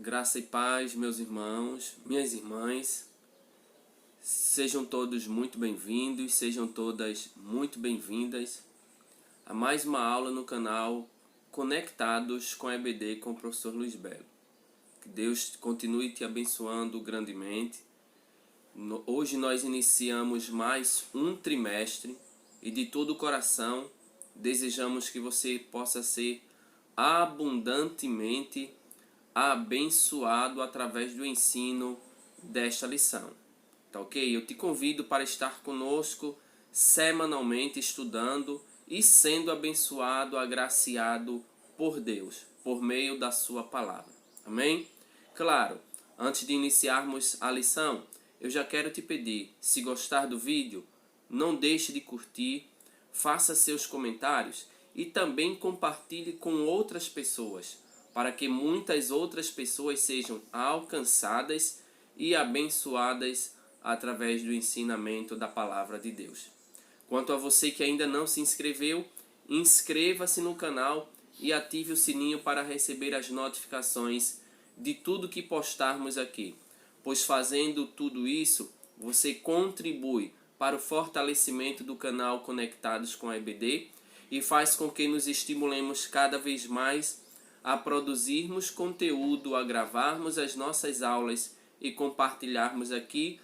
Graça e paz, meus irmãos, minhas irmãs, sejam todos muito bem-vindos, sejam todas muito bem-vindas a mais uma aula no canal Conectados com a EBD com o professor Luiz Belo. Que Deus continue te abençoando grandemente. Hoje nós iniciamos mais um trimestre e de todo o coração desejamos que você possa ser abundantemente abençoado através do ensino desta lição. Tá ok? Eu te convido para estar conosco semanalmente estudando e sendo abençoado, agraciado por Deus, por meio da sua palavra. Amém? Claro, antes de iniciarmos a lição, eu já quero te pedir, se gostar do vídeo, não deixe de curtir, faça seus comentários e também compartilhe com outras pessoas, para que muitas outras pessoas sejam alcançadas e abençoadas através do ensinamento da palavra de Deus. Quanto a você que ainda não se inscreveu, inscreva-se no canal e ative o sininho para receber as notificações de tudo que postarmos aqui, pois fazendo tudo isso, você contribui para o fortalecimento do canal Conectados com a EBD e faz com que nos estimulemos cada vez mais a produzirmos conteúdo, a gravarmos as nossas aulas e compartilharmos aqui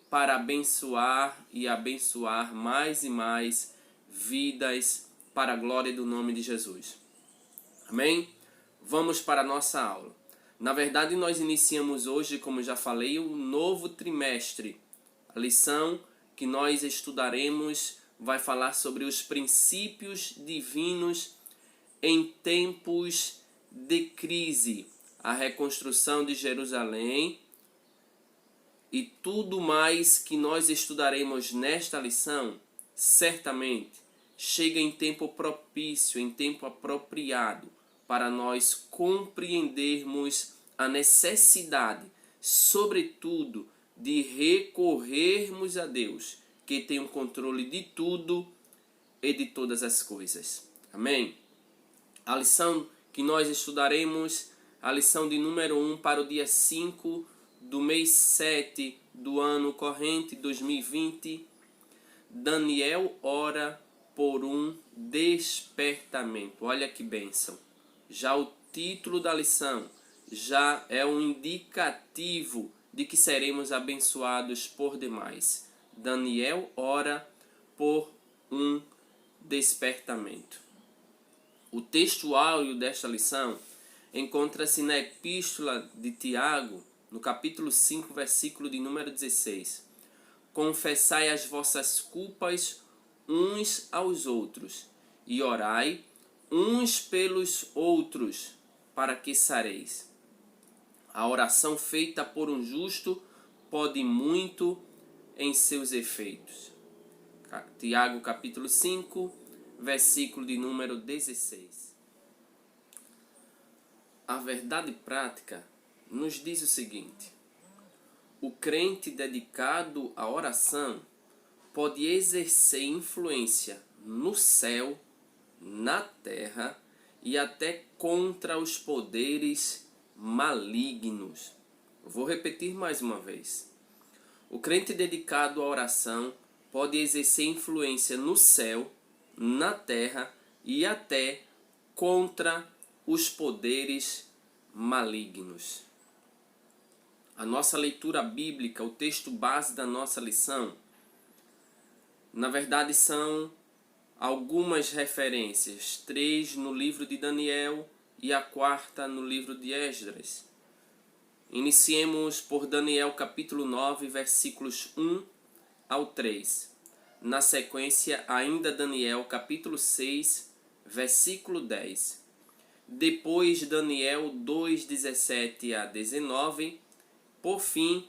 para abençoar e abençoar mais e mais vidas para a glória do nome de Jesus. Amém? Vamos para a nossa aula. Na verdade, nós iniciamos hoje, como já falei, um novo trimestre. A lição que nós estudaremos vai falar sobre os princípios divinos em tempos de crise, a reconstrução de Jerusalém e tudo mais que nós estudaremos nesta lição, certamente chega em tempo propício, em tempo apropriado, para nós compreendermos a necessidade, sobretudo, de recorrermos a Deus, que tem o controle de tudo e de todas as coisas. Amém? A lição que nós estudaremos, a lição de número 1 para o dia 5 do mês 7 do ano corrente 2020. Daniel ora por um despertamento. Olha que bênção. Já o título da lição já é um indicativo de que seremos abençoados por demais. Daniel ora por um despertamento. O texto áureo desta lição encontra-se na Epístola de Tiago, no capítulo 5, versículo de número 16. Confessai as vossas culpas uns aos outros e orai uns pelos outros, para que sareis. A oração feita por um justo pode muito em seus efeitos. Tiago, capítulo 5, versículo de número 16. A verdade prática nos diz o seguinte: o crente dedicado à oração pode exercer influência no céu, na terra e até contra os poderes malignos. Vou repetir mais uma vez. O crente dedicado à oração pode exercer influência no céu, na terra e até contra os poderes malignos. A nossa leitura bíblica, o texto base da nossa lição, na verdade são algumas referências, 3 no livro de Daniel e a 4ª no livro de Esdras. Iniciemos por Daniel capítulo 9, versículos 1 ao 3. Na sequência, ainda Daniel capítulo 6, versículo 10. Depois Daniel 2, 17 a 19. Por fim,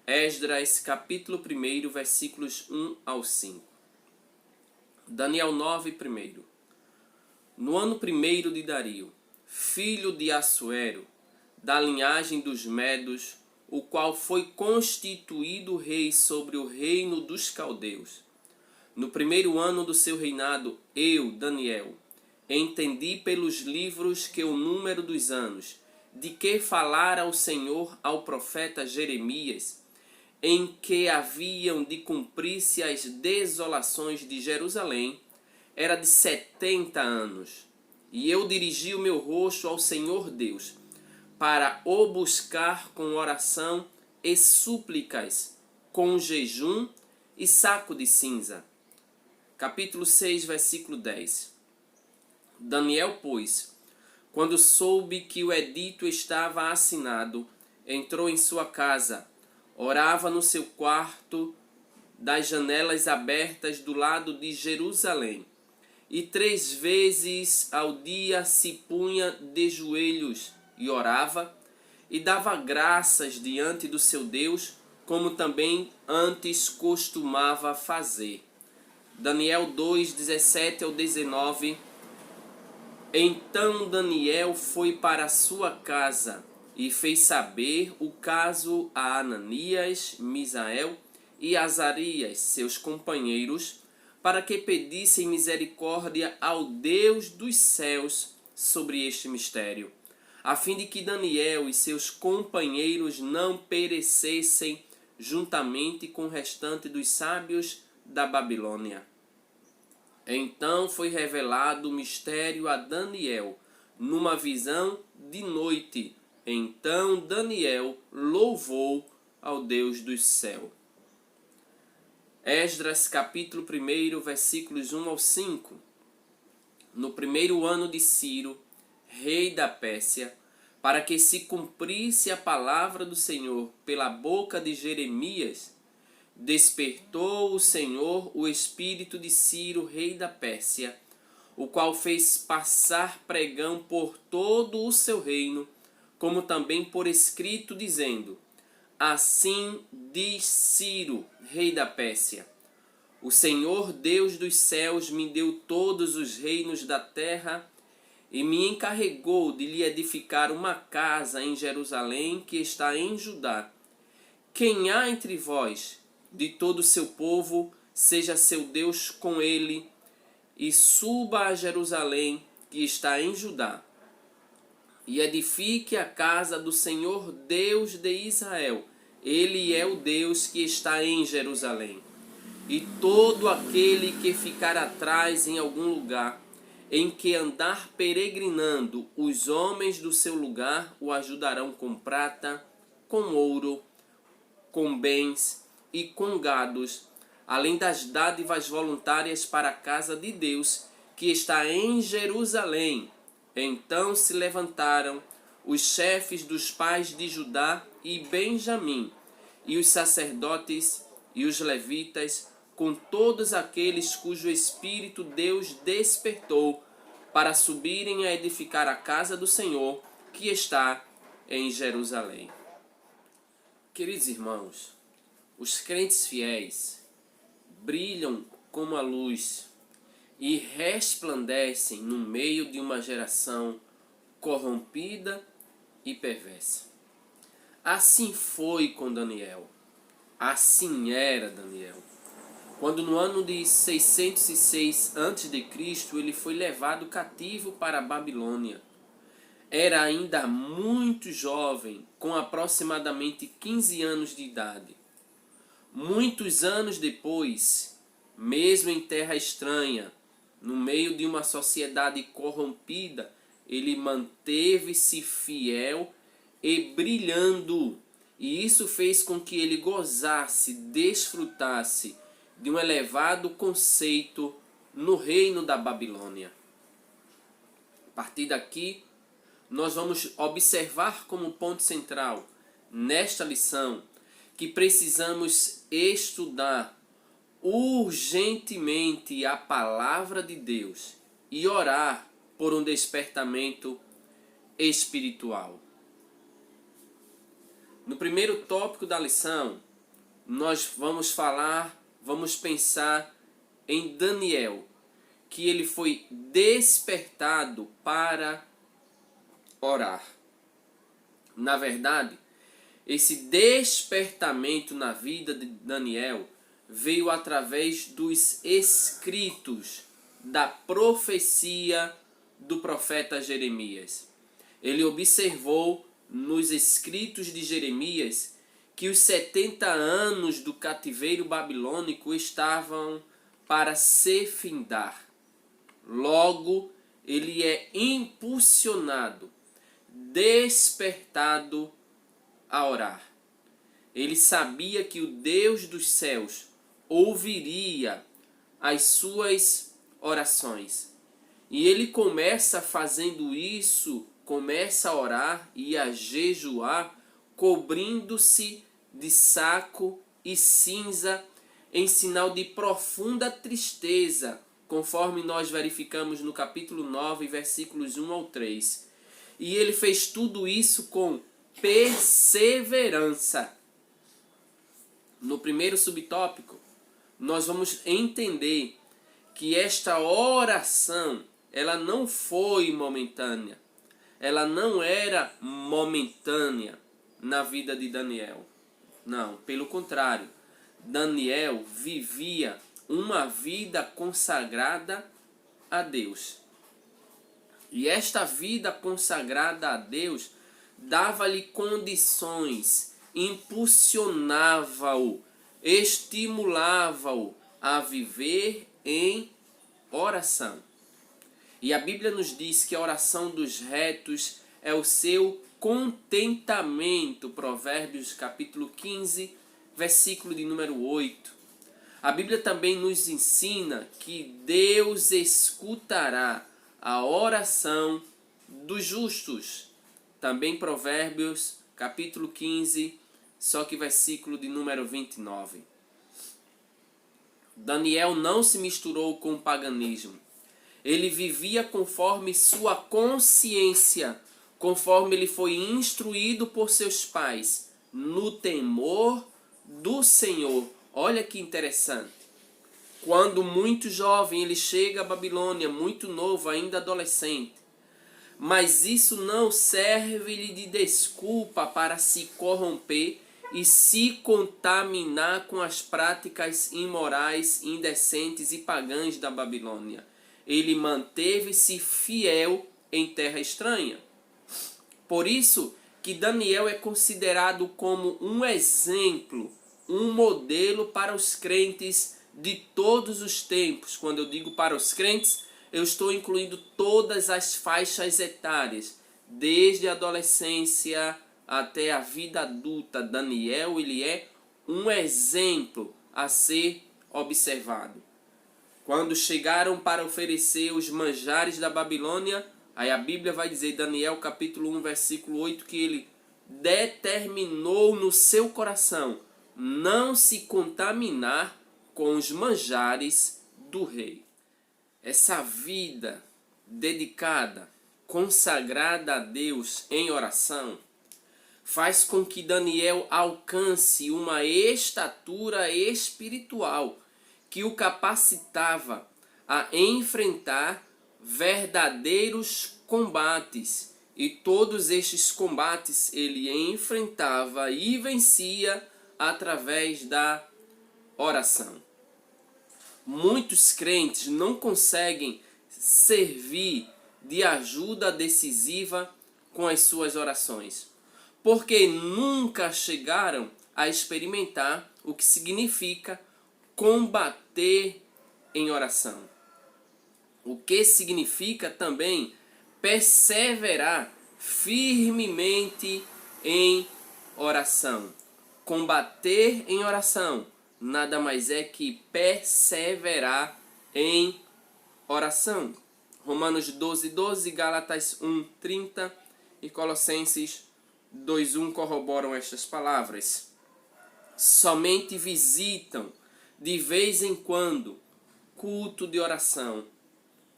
Esdras capítulo 1, versículos 1 ao 5. Daniel 9, 1. No ano 1º de Dario, filho de Assuero, da linhagem dos Medos, o qual foi constituído rei sobre o reino dos caldeus. No 1º ano do seu reinado, eu, Daniel, entendi pelos livros que o número dos anos de que falara o Senhor ao profeta Jeremias, em que haviam de cumprir-se as desolações de Jerusalém, era de 70 anos. E eu dirigi o meu rosto ao Senhor Deus, para o buscar com oração e súplicas, com jejum e saco de cinza. Capítulo 6, versículo 10. Daniel, pois, quando soube que o edito estava assinado, entrou em sua casa, orava no seu quarto, das janelas abertas do lado de Jerusalém, e 3 vezes ao dia se punha de joelhos e orava, e dava graças diante do seu Deus, como também antes costumava fazer. Daniel 2, 17 ao 19. Então Daniel foi para sua casa e fez saber o caso a Ananias, Misael e Azarias, seus companheiros, para que pedissem misericórdia ao Deus dos céus sobre este mistério, a fim de que Daniel e seus companheiros não perecessem juntamente com o restante dos sábios da Babilônia. Então foi revelado o mistério a Daniel, numa visão de noite. Então Daniel louvou ao Deus do céu. Esdras capítulo 1, versículos 1 ao 5. No 1º ano de Ciro, rei da Pérsia, para que se cumprisse a palavra do Senhor pela boca de Jeremias, despertou o Senhor o espírito de Ciro, rei da Pérsia, o qual fez passar pregão por todo o seu reino, como também por escrito, dizendo: Assim diz Ciro, rei da Pérsia: O Senhor Deus dos céus me deu todos os reinos da terra e me encarregou de lhe edificar uma casa em Jerusalém, que está em Judá. Quem há entre vós, de todo o seu povo, seja seu Deus com ele, e suba a Jerusalém, que está em Judá, e edifique a casa do Senhor Deus de Israel. Ele é o Deus que está em Jerusalém. E todo aquele que ficar atrás em algum lugar, em que andar peregrinando, os homens do seu lugar o ajudarão com prata, com ouro, com bens e com gados, além das dádivas voluntárias para a casa de Deus, que está em Jerusalém. Então se levantaram os chefes dos pais de Judá e Benjamim, e os sacerdotes e os levitas, com todos aqueles cujo espírito Deus despertou, para subirem a edificar a casa do Senhor, que está em Jerusalém. Queridos irmãos, os crentes fiéis brilham como a luz e resplandecem no meio de uma geração corrompida e perversa. Assim foi com Daniel. Assim era Daniel. Quando no ano de 606 a.C. ele foi levado cativo para a Babilônia. Era ainda muito jovem, com aproximadamente 15 anos de idade. Muitos anos depois, mesmo em terra estranha, no meio de uma sociedade corrompida, ele manteve-se fiel e brilhando. E isso fez com que ele gozasse, desfrutasse de um elevado conceito no reino da Babilônia. A partir daqui, nós vamos observar como ponto central nesta lição que precisamos estudar urgentemente a palavra de Deus e orar por um despertamento espiritual. No primeiro tópico da lição, nós vamos pensar em Daniel, que ele foi despertado para orar. Na verdade, esse despertamento na vida de Daniel veio através dos escritos da profecia do profeta Jeremias. Ele observou nos escritos de Jeremias que os 70 anos do cativeiro babilônico estavam para se findar. Logo, ele é impulsionado, despertado a orar. Ele sabia que o Deus dos céus ouviria as suas orações. E ele começa fazendo isso, começa a orar e a jejuar, cobrindo-se de saco e cinza, em sinal de profunda tristeza, conforme nós verificamos no capítulo 9, versículos 1 ao 3. E ele fez tudo isso com perseverança. No primeiro subtópico, nós vamos entender que esta oração, ela não foi momentânea. Ela não era momentânea na vida de Daniel. Não, pelo contrário. Daniel vivia uma vida consagrada a Deus. E esta vida consagrada a Deus dava-lhe condições, impulsionava-o, estimulava-o a viver em oração. E a Bíblia nos diz que a oração dos retos é o seu contentamento. Provérbios capítulo 15, versículo de número 8. A Bíblia também nos ensina que Deus escutará a oração dos justos. Também Provérbios capítulo 15, só que versículo de número 29. Daniel não se misturou com o paganismo. Ele vivia conforme sua consciência, conforme ele foi instruído por seus pais, no temor do Senhor. Olha que interessante. Quando muito jovem ele chega à Babilônia, muito novo, ainda adolescente. Mas isso não serve-lhe de desculpa para se corromper e se contaminar com as práticas imorais, indecentes e pagãs da Babilônia. Ele manteve-se fiel em terra estranha. Por isso que Daniel é considerado como um exemplo, um modelo para os crentes de todos os tempos. Quando eu digo para os crentes, eu estou incluindo todas as faixas etárias, desde a adolescência até a vida adulta. Daniel, ele é um exemplo a ser observado. Quando chegaram para oferecer os manjares da Babilônia, aí a Bíblia vai dizer, Daniel capítulo 1, versículo 8, que ele determinou no seu coração não se contaminar com os manjares do rei. Essa vida dedicada, consagrada a Deus em oração, faz com que Daniel alcance uma estatura espiritual que o capacitava a enfrentar verdadeiros combates. E todos estes combates ele enfrentava e vencia através da oração. Muitos crentes não conseguem servir de ajuda decisiva com as suas orações, porque nunca chegaram a experimentar o que significa combater em oração. O que significa também perseverar firmemente em oração. Combater em oração nada mais é que perseverar em oração. Romanos 12:12, Gálatas 1:30 e Colossenses 2:1 corroboram estas palavras. Somente visitam de vez em quando culto de oração.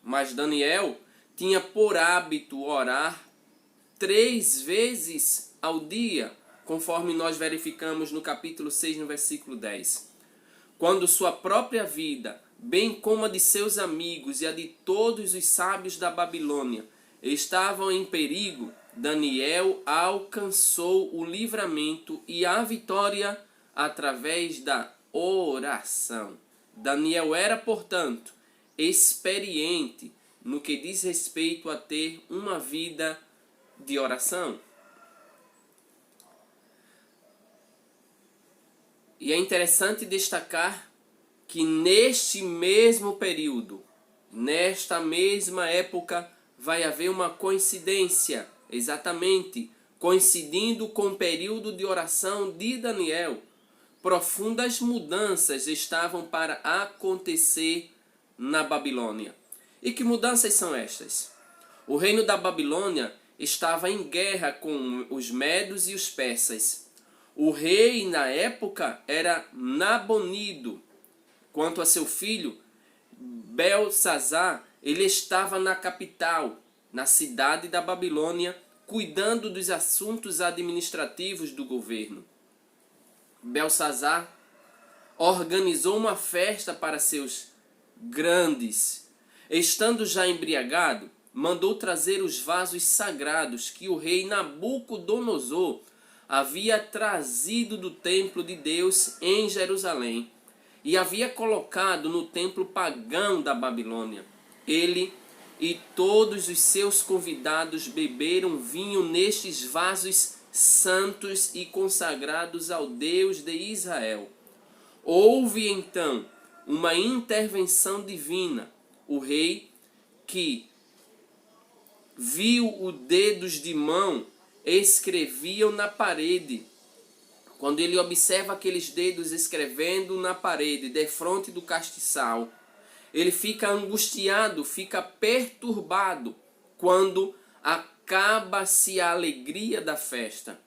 Mas Daniel tinha por hábito orar 3 vezes ao dia, conforme nós verificamos no capítulo 6, no versículo 10. Quando sua própria vida, bem como a de seus amigos e a de todos os sábios da Babilônia, estavam em perigo, Daniel alcançou o livramento e a vitória através da oração. Daniel era, portanto, experiente no que diz respeito a ter uma vida de oração. E é interessante destacar que neste mesmo período, nesta mesma época, vai haver uma coincidência, exatamente, coincidindo com o período de oração de Daniel. Profundas mudanças estavam para acontecer na Babilônia. E que mudanças são estas? O reino da Babilônia estava em guerra com os medos e os persas. O rei na época era Nabonido. Quanto a seu filho, Belsazar, ele estava na capital, na cidade da Babilônia, cuidando dos assuntos administrativos do governo. Belsazar organizou uma festa para seus grandes. Estando já embriagado, mandou trazer os vasos sagrados que o rei Nabucodonosor havia trazido do templo de Deus em Jerusalém e havia colocado no templo pagão da Babilônia. Ele e todos os seus convidados beberam vinho nestes vasos santos e consagrados ao Deus de Israel. Houve então uma intervenção divina. O rei, que viu os dedos de mão, escreviam na parede. Quando ele observa aqueles dedos escrevendo na parede, defronte do castiçal, ele fica angustiado, fica perturbado quando acaba-se a alegria da festa.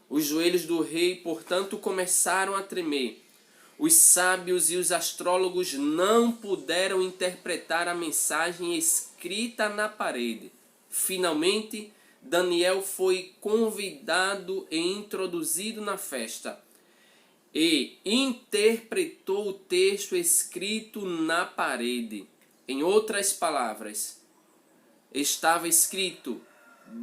Os joelhos do rei, portanto, começaram a tremer. Os sábios e os astrólogos não puderam interpretar a mensagem escrita na parede. Finalmente, Daniel foi convidado e introduzido na festa e interpretou o texto escrito na parede. Em outras palavras, estava escrito: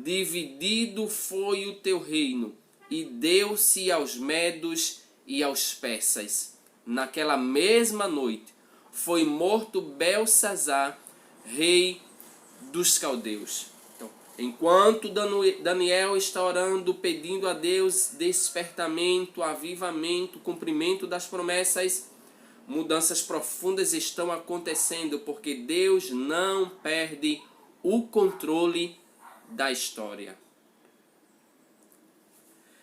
dividido foi o teu reino e deu-se aos medos e aos persas. Naquela mesma noite foi morto Belsazar, rei dos caldeus. Então, enquanto Daniel está orando, pedindo a Deus despertamento, avivamento, cumprimento das promessas, mudanças profundas estão acontecendo, porque Deus não perde o controle da história.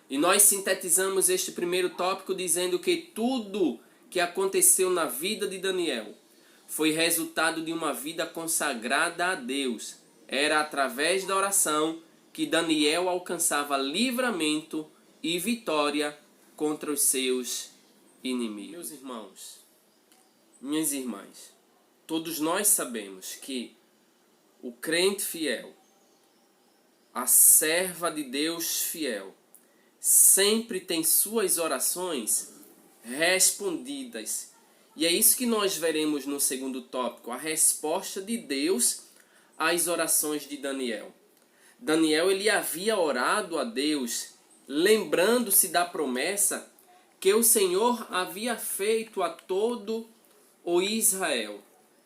E nós sintetizamos este primeiro tópico dizendo que tudo que aconteceu na vida de Daniel foi resultado de uma vida consagrada a Deus. Era através da oração que Daniel alcançava livramento e vitória contra os seus inimigos. Meus irmãos, minhas irmãs, todos nós sabemos que o crente fiel, a serva de Deus fiel, sempre tem suas orações respondidas. E é isso que nós veremos no segundo tópico, a resposta de Deus às orações de Daniel. Daniel, ele havia orado a Deus, lembrando-se da promessa que o Senhor havia feito a todo o Israel.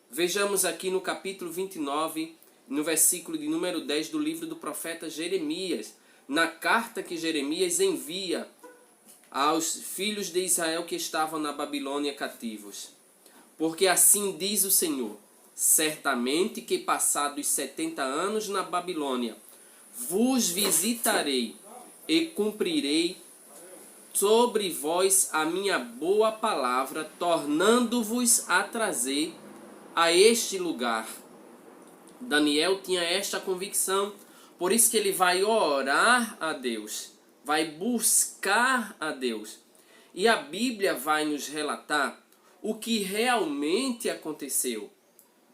Vejamos aqui no capítulo 29, no versículo de número 10 do livro do profeta Jeremias, na carta que Jeremias envia aos filhos de Israel que estavam na Babilônia cativos. Porque assim diz o Senhor: certamente que passados 70 anos na Babilônia, vos visitarei e cumprirei sobre vós a minha boa palavra, tornando-vos a trazer a este lugar. Daniel tinha esta convicção, por isso que ele vai orar a Deus, vai buscar a Deus. E a Bíblia vai nos relatar o que realmente aconteceu.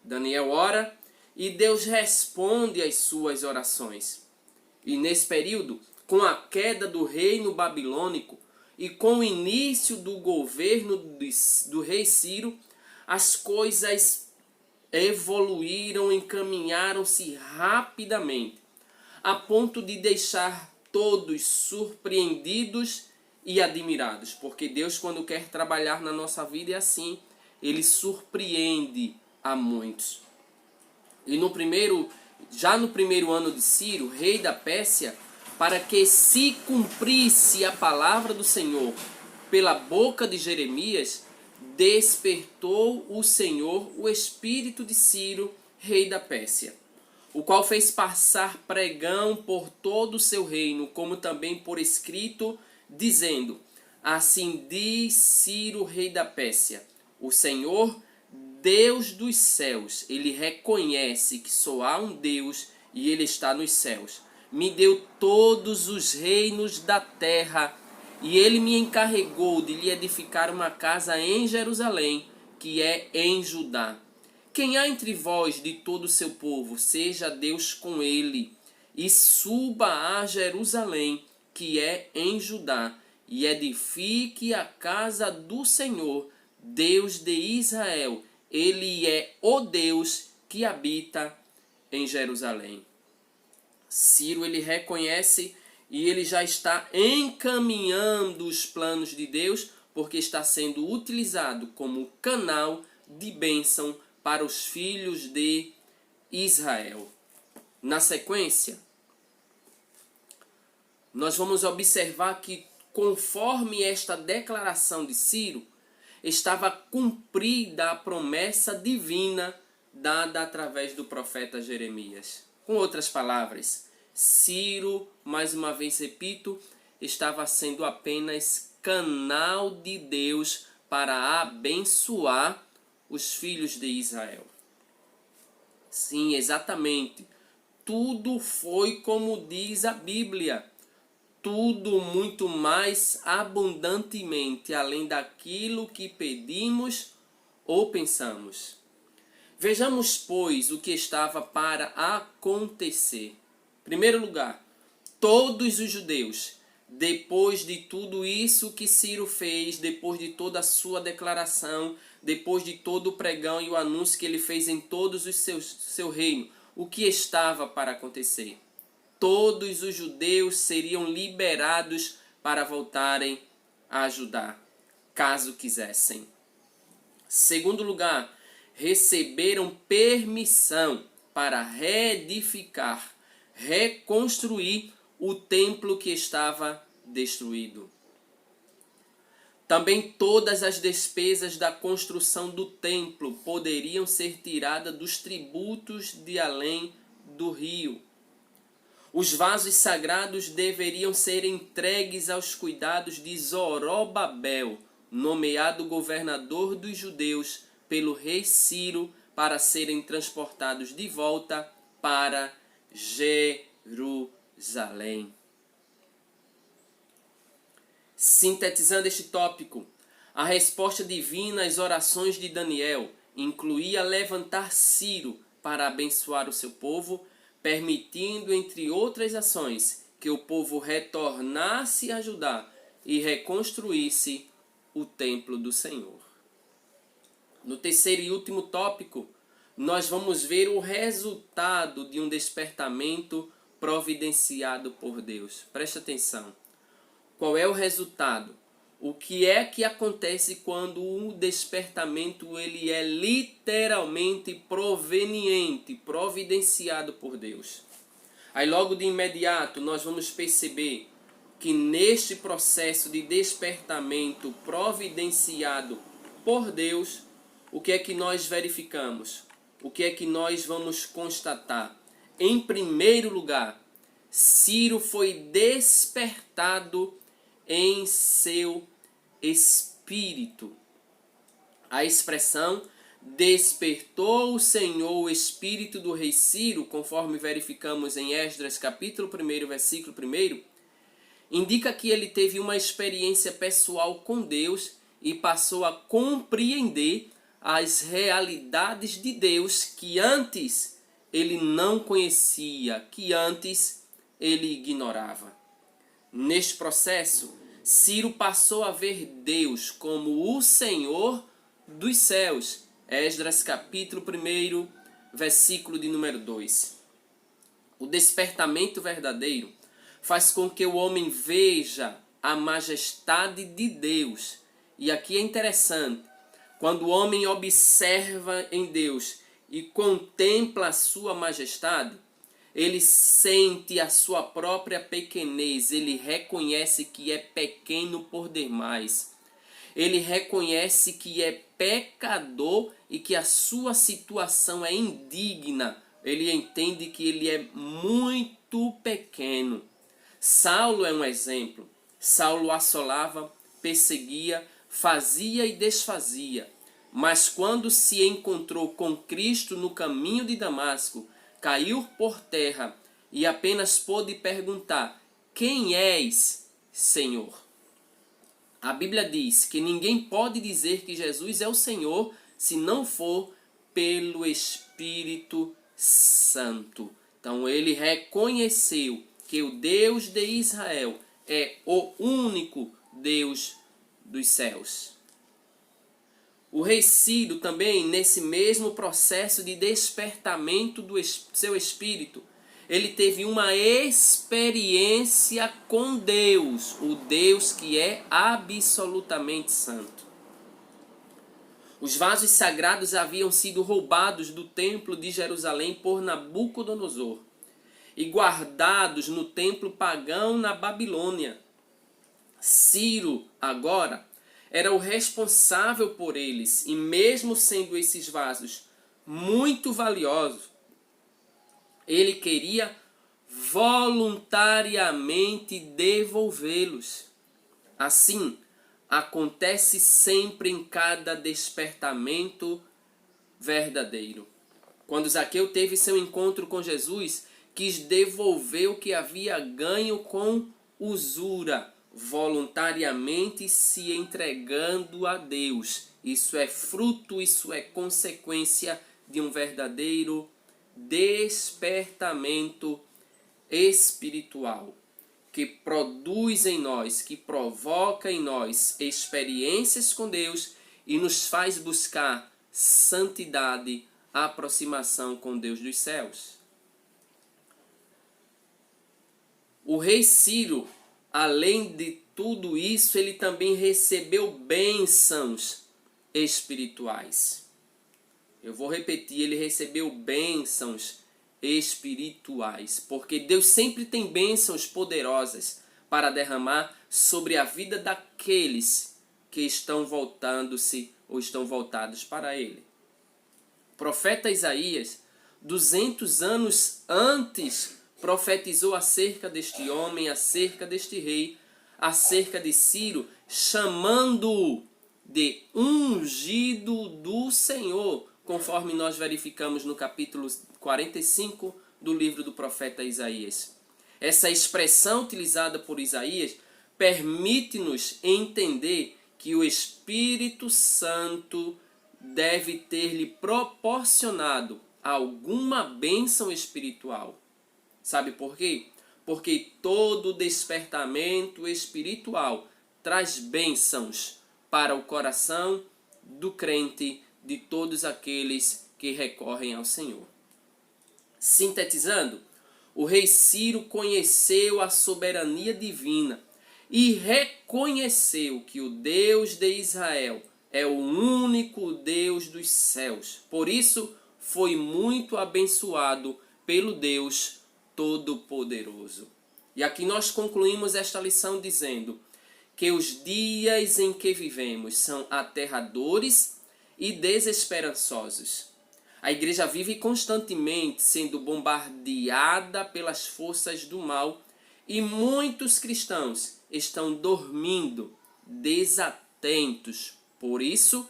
Daniel ora e Deus responde às suas orações. E nesse período, com a queda do reino babilônico e com o início do governo do rei Ciro, as coisas evoluíram, encaminharam-se rapidamente, a ponto de deixar todos surpreendidos e admirados. Porque Deus, quando quer trabalhar na nossa vida, é assim. Ele surpreende a muitos. E no primeiro já no primeiro ano de Ciro, rei da Pérsia, para que se cumprisse a palavra do Senhor pela boca de Jeremias, despertou o Senhor o espírito de Ciro, rei da Pérsia, o qual fez passar pregão por todo o seu reino, como também por escrito, dizendo: assim diz Ciro, rei da Pérsia, o Senhor, Deus dos céus, ele reconhece que só há um Deus e ele está nos céus. Me deu todos os reinos da terra e ele me encarregou de lhe edificar uma casa em Jerusalém, que é em Judá. Quem há entre vós de todo o seu povo, seja Deus com ele, e suba a Jerusalém, que é em Judá, e edifique a casa do Senhor, Deus de Israel. Ele é o Deus que habita em Jerusalém. Ciro, ele reconhece e ele já está encaminhando os planos de Deus, porque está sendo utilizado como canal de bênção para os filhos de Israel. Na sequência, nós vamos observar que, conforme esta declaração de Ciro, estava cumprida a promessa divina dada através do profeta Jeremias. Com outras palavras, Ciro, mais uma vez repito, estava sendo apenas canal de Deus para abençoar os filhos de Israel. Sim, exatamente. Tudo foi como diz a Bíblia. Tudo muito mais abundantemente, além daquilo que pedimos ou pensamos. Vejamos, pois, o que estava para acontecer. Em primeiro lugar, todos os judeus, depois de tudo isso que Ciro fez, depois de toda a sua declaração, depois de todo o pregão e o anúncio que ele fez em todos os seu reino, o que estava para acontecer? Todos os judeus seriam liberados para voltarem a Judá, caso quisessem. Segundo lugar, receberam permissão para reedificar, reconstruir o templo que estava destruído. Também todas as despesas da construção do templo poderiam ser tiradas dos tributos de além do rio. Os vasos sagrados deveriam ser entregues aos cuidados de Zorobabel, nomeado governador dos judeus pelo rei Ciro, para serem transportados de volta para Jerusalém. Sintetizando este tópico, a resposta divina às orações de Daniel incluía levantar Ciro para abençoar o seu povo, permitindo, entre outras ações, que o povo retornasse a Judá e reconstruísse o templo do Senhor. No terceiro e último tópico, nós vamos ver o resultado de um despertamento providenciado por Deus. Preste atenção. Qual é o resultado? O que é que acontece quando o despertamento ele é literalmente proveniente, providenciado por Deus? Aí logo de imediato nós vamos perceber que neste processo de despertamento providenciado por Deus, o que é que nós verificamos? O que é que nós vamos constatar? Em primeiro lugar, Ciro foi despertado em seu espírito. A expressão despertou o Senhor o espírito do rei Ciro, conforme verificamos em Esdras capítulo 1, versículo 1, indica que ele teve uma experiência pessoal com Deus e passou a compreender as realidades de Deus que antes ele não conhecia, que antes ele ignorava. Neste processo, Ciro passou a ver Deus como o Senhor dos céus. Esdras capítulo 1, versículo de número 2. O despertamento verdadeiro faz com que o homem veja a majestade de Deus. E aqui é interessante, quando o homem observa em Deus e contempla a sua majestade, ele sente a sua própria pequenez, ele reconhece que é pequeno por demais. Ele reconhece que é pecador e que a sua situação é indigna. Ele entende que ele é muito pequeno. Saulo é um exemplo. Saulo assolava, perseguia, fazia e desfazia. Mas quando se encontrou com Cristo no caminho de Damasco, caiu por terra e apenas pôde perguntar: quem és, Senhor? A Bíblia diz que ninguém pode dizer que Jesus é o Senhor se não for pelo Espírito Santo. Então ele reconheceu que o Deus de Israel é o único Deus dos céus. O rei Ciro também, nesse mesmo processo de despertamento do seu espírito, ele teve uma experiência com Deus, o Deus que é absolutamente santo. Os vasos sagrados haviam sido roubados do templo de Jerusalém por Nabucodonosor e guardados no templo pagão na Babilônia. Ciro, agora, era o responsável por eles, e mesmo sendo esses vasos muito valiosos, ele queria voluntariamente devolvê-los. Assim, acontece sempre em cada despertamento verdadeiro. Quando Zaqueu teve seu encontro com Jesus, quis devolver o que havia ganho com usura, voluntariamente se entregando a Deus. Isso é fruto, isso é consequência de um verdadeiro despertamento espiritual, que produz em nós, que provoca em nós experiências com Deus e nos faz buscar santidade, aproximação com Deus dos céus. O rei Ciro, além de tudo isso, ele também recebeu bênçãos espirituais. Eu vou repetir, ele recebeu bênçãos espirituais, porque Deus sempre tem bênçãos poderosas para derramar sobre a vida daqueles que estão voltando-se ou estão voltados para Ele. O profeta Isaías, 200 anos antes, profetizou acerca deste homem, acerca deste rei, acerca de Ciro, chamando-o de ungido do Senhor, conforme nós verificamos no capítulo 45 do livro do profeta Isaías. Essa expressão utilizada por Isaías permite-nos entender que o Espírito Santo deve ter-lhe proporcionado alguma bênção espiritual. Sabe por quê? Porque todo despertamento espiritual traz bênçãos para o coração do crente, de todos aqueles que recorrem ao Senhor. Sintetizando, o rei Ciro conheceu a soberania divina e reconheceu que o Deus de Israel é o único Deus dos céus. Por isso, foi muito abençoado pelo Deus Todo-Poderoso. E aqui nós concluímos esta lição dizendo que os dias em que vivemos são aterradores e desesperançosos. A igreja vive constantemente sendo bombardeada pelas forças do mal e muitos cristãos estão dormindo, desatentos. Por isso,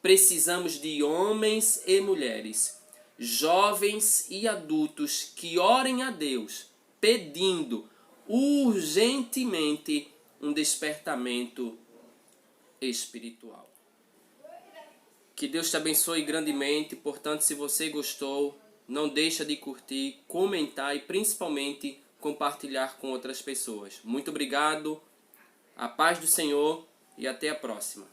precisamos de homens e mulheres, jovens e adultos que orem a Deus, pedindo urgentemente um despertamento espiritual. Que Deus te abençoe grandemente. Portanto, se você gostou, não deixa de curtir, comentar e principalmente compartilhar com outras pessoas. Muito obrigado, a paz do Senhor e até a próxima.